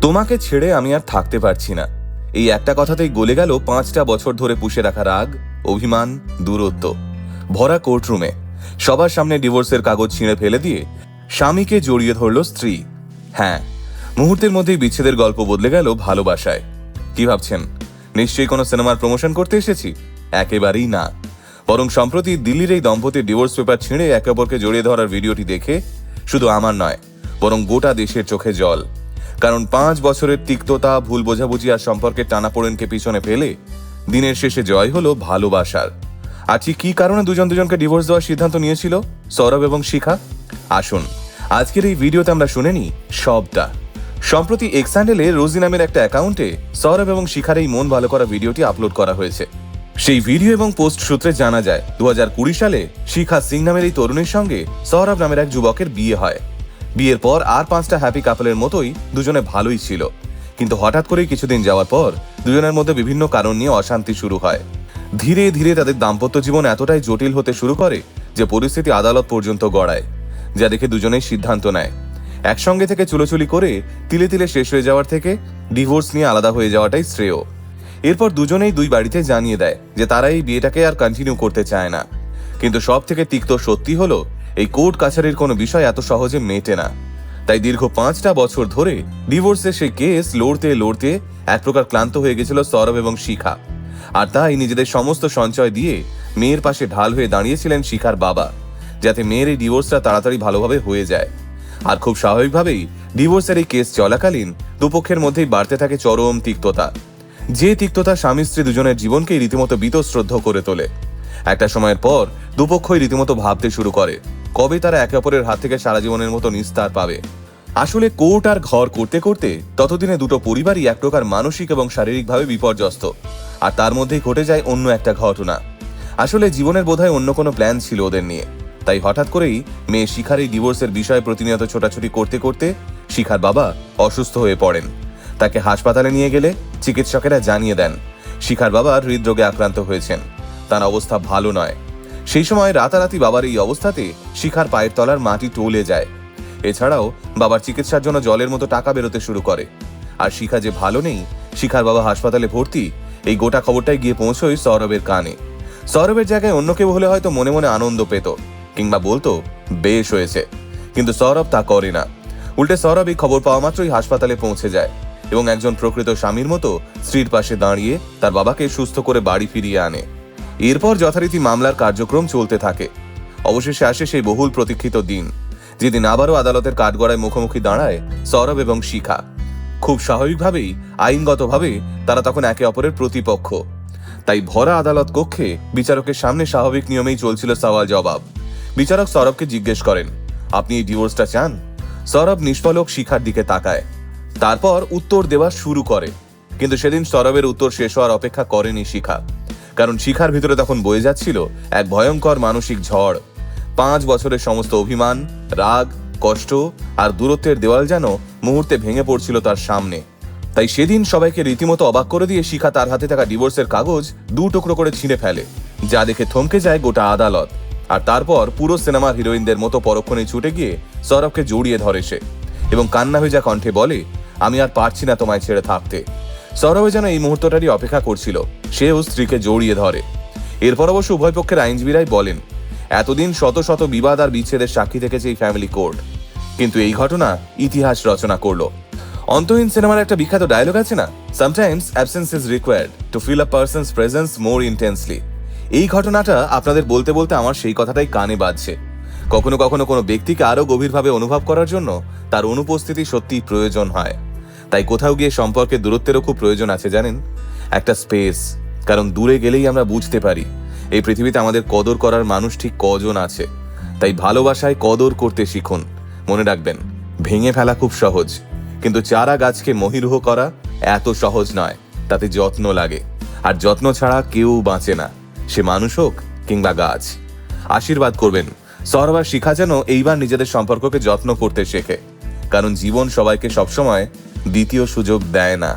তোমাকে ছেড়ে আমি আর থাকতে পারছি না, এই একটা কথাতেই গলে গেল 5টা বছর ধরে পুষে রাখা রাগ, অভিমান, দূরত্ব। ভরা কোর্টরুমে সবার সামনে ডিভোর্সের কাগজ ছিঁড়ে ফেলে দিয়ে স্বামীকে জড়িয়ে ধরল স্ত্রী। হ্যাঁ, মুহূর্তের মধ্যেই বিচ্ছেদের গল্প বদলে গেল ভালোবাসায়। কি ভাবছেন, নিশ্চয়ই কোনো সিনেমার প্রমোশন করতে এসেছি? একেবারেই না। বরং সম্প্রতি দিল্লির এই দম্পতির ডিভোর্স পেপার ছিঁড়ে একে অপরকে জড়িয়ে ধরার ভিডিওটি দেখে শুধু আমার নয়, বরং গোটা দেশের চোখে জল। কারণ 5 বছরের তিক্ততা, ভুল বোঝাবুঝি আর সম্পর্কের টানাপোড়েনকে পিছনে ফেলে দিনের শেষে জয় হলো ভালোবাসার। আর ঠিক কি কারণে দুজনকে ডিভোর্স দেওয়ার সিদ্ধান্ত নিয়েছিল সৌরভ এবং শিখা? আসুন আজকের এই ভিডিওতে আমরা শুনে নিই সবটা। সম্প্রতি এক্স হ্যান্ডেলে রোজি নামের একটা অ্যাকাউন্টে সৌরভ এবং শিখার এই মন ভালো করা ভিডিওটি আপলোড করা হয়েছে। সেই ভিডিও এবং পোস্ট সূত্রে জানা যায় 2020 সালে শিখা সিং নামের এই তরুণীর সঙ্গে সৌরভ নামের এক যুবকের বিয়ে হয়। বিয়ের পর আর 5টা হ্যাপি কাপলের মতোই দুজনে ভালোই ছিল, কিন্তু হঠাৎ করেই কিছুদিন যাওয়ার পর দুজনের মধ্যে বিভিন্ন কারণ নিয়ে অশান্তি শুরু হয়। ধীরে ধীরে তাদের দাম্পত্য জীবন এতটাই জটিল হতে শুরু করে যে পরিস্থিতি আদালত পর্যন্ত গড়ায়, যা দেখে দুজনেই সিদ্ধান্ত নেয় একসঙ্গে থেকে চুলোচুলি করে তিলে তিলে শেষ হয়ে যাওয়ার থেকে ডিভোর্স নিয়ে আলাদা হয়ে যাওয়াটাই শ্রেয়। এরপর দুজনেই দুই বাড়িতে জানিয়ে দেয় যে তারা এই বিয়েটাকে আর কন্টিনিউ করতে চায় না। কিন্তু সব থেকে তিক্ত সত্যি হলো এই কোর্ট কাছারির কোনো বিষয় এত সহজে মেটে না। তাই দীর্ঘ 5টা বছর ধরে ডিভোর্সের সেই কেস লড়তে লড়তে এক প্রকার ক্লান্ত হয়ে গেছিল সৌরভ এবং শিখা। আর তাই নিজেদের সমস্ত সঞ্চয় দিয়ে মেয়ের পাশে ঢাল হয়ে দাঁড়িয়েছিলেন শিখার বাবা, যাতে মেয়ের এই ডিভোর্সটা তাড়াতাড়ি ভালোভাবে হয়ে যায়। আর খুব স্বাভাবিকভাবেই ডিভোর্সের এই কেস চলাকালীন দুপক্ষের মধ্যেই বাড়তে থাকে চরম তিক্ততা, যে তিক্ততা স্বামী স্ত্রী দুজনের জীবনকেই রীতিমতো বীতশ্রদ্ধ করে তোলে। একটা সময়ের পর দুপক্ষই রীতিমতো ভাবতে শুরু করে কবে তারা একে অপরের হাত থেকে সারা জীবনের মতো নিস্তার পাবে। আসলে কোর্ট আর ঘর করতে করতে ততদিনে দুটো পরিবারই এক প্রকার মানসিক এবং শারীরিকভাবে বিপর্যস্ত। আর তার মধ্যেই ঘটে যায় অন্য একটা ঘটনা। আসলে জীবনের বোধহয় অন্য কোনো প্ল্যান ছিল ওদের নিয়ে, তাই হঠাৎ করেই মেয়ে শিখার এই ডিভোর্সের বিষয়ে প্রতিনিয়ত ছোটাছুটি করতে করতে শিখার বাবা অসুস্থ হয়ে পড়েন। তাকে হাসপাতালে নিয়ে গেলে চিকিৎসকেরা জানিয়ে দেন শিখার বাবা হৃদরোগে আক্রান্ত হয়েছেন, তার অবস্থা ভালো নয়। সেই সময় রাতারাতি বাবার এই অবস্থাতে শিখার পায়ের তলার মাটি টলে যায়। এছাড়াও বাবার চিকিৎসার জন্য জলের মতো টাকা বেরোতে শুরু করে। আর শিখা যে ভালো নেই, শিখার বাবা হাসপাতালে ভর্তি, এই গোটা খবরটাই গিয়ে পৌঁছয় সৌরভের কানে। সৌরভের জায়গায় অন্য কেউ হলে হয়তো মনে মনে আনন্দ পেত কিংবা বলতো বেশ হয়েছে, কিন্তু সৌরভ তা করে না। উল্টে সৌরভ এই খবর পাওয়া মাত্রই হাসপাতালে পৌঁছে যায় এবং একজন প্রকৃত স্বামীর মতো স্ত্রীর পাশে দাঁড়িয়ে তার বাবাকে সুস্থ করে বাড়ি ফিরিয়ে আনে। এরপর যথারীতি মামলার কার্যক্রম চলতে থাকে। অবশেষে আসে সেই বহুল প্রতীক্ষিত দিন, যেদিন আবারও আদালতের কাঠগড়ায় মুখোমুখি দাঁড়ায় সৌরভ এবং শিখা। খুব স্বাভাবিকভাবেই আইনগতভাবে তারা তখন একে অপরের প্রতিপক্ষ। তাই ভরা আদালত কক্ষে বিচারকের সামনে স্বাভাবিক নিয়মেই চলছিল সওয়াল জবাব। বিচারক সৌরভকে জিজ্ঞেস করেন, আপনি এই ডিভোর্সটা চান? সৌরভ নিষ্পলক শিখার দিকে তাকায়, তারপর উত্তর দেওয়া শুরু করে। কিন্তু সেদিন সৌরভের উত্তর শেষ হওয়ার অপেক্ষা করেনি শিখা, কারণ শিখার ভিতরে তখন বয়ে যাচ্ছিল এক ভয়ঙ্কর মানসিক ঝড়। 5 বছরের সমস্ত অভিমান, রাগ, কষ্ট আর দূরত্বের দেওয়াল যেন মুহূর্তে ভেঙে পড়ছিল তার সামনে। তাই সেদিন সবাইকে রীতিমতো অবাক করে দিয়ে শিখা তার হাতে থাকা ডিভোর্সের কাগজ 2 টুকরো করে ছিঁড়ে ফেলে, যা দেখে থমকে যায় গোটা আদালত। আর তারপর পুরো সিনেমার হিরোইনদের মতো পরক্ষণে ছুটে গিয়ে সৌরভকে জড়িয়ে ধরে সে এবং কান্না ভেজা কণ্ঠে বলে, আমি আর পারছি না তোমায় ছেড়ে থাকতে। সৌরভ যেন এই মুহূর্তটারই অপেক্ষা করছিল, সেও স্ত্রীকে জড়িয়ে ধরে। এরপর অবশ্য উভয় পক্ষের আইনজীবীরাই বলেন, এতদিন শত শত বিবাদ আর বিচ্ছেদের সাক্ষী থেকেছে এই ফ্যামিলি কোর্ট, কিন্তু এই ঘটনা ইতিহাস রচনা করলো। অন্তহীন সিনেমার একটা বিখ্যাত ডায়লগ আছে না, sometimes absence is required to feel a person's presence more intensely. এই ঘটনাটা আপনাদের বলতে বলতে আমার সেই কথাটাই কানে বাজছে। কখনো কখনো কোনো ব্যক্তিকে আরো গভীরভাবে অনুভব করার জন্য তার অনুপস্থিতি সত্যিই প্রয়োজন হয়। তাই কোথাও গিয়ে সম্পর্কের দূরত্বেরও খুব প্রয়োজন আছে জানেন, একটা স্পেস। কারণ দূরে গেলেই আমরা বুঝতে পারি এই পৃথিবীতে আমাদের কদর করার মানুষ ঠিক কজন আছে। তাই ভালোবাসায় কদর করতে শিখুন। মনে রাখবেন, ভেঙে ফেলা খুব সহজ, কিন্তু চারা গাছকে মহিরুহ করা এত সহজ নয়। তাতে যত্ন লাগে, আর যত্ন ছাড়া কেউ বাঁচে না, সে মানুষ হোক কিংবা গাছ। আশীর্বাদ করবেন সৌরভ আর শিখা যেন এইবার নিজেদের সম্পর্ককে যত্ন করতে শেখে, কারণ জীবন সবাইকে সবসময় দ্বিতীয় সুযোগ দেয় না।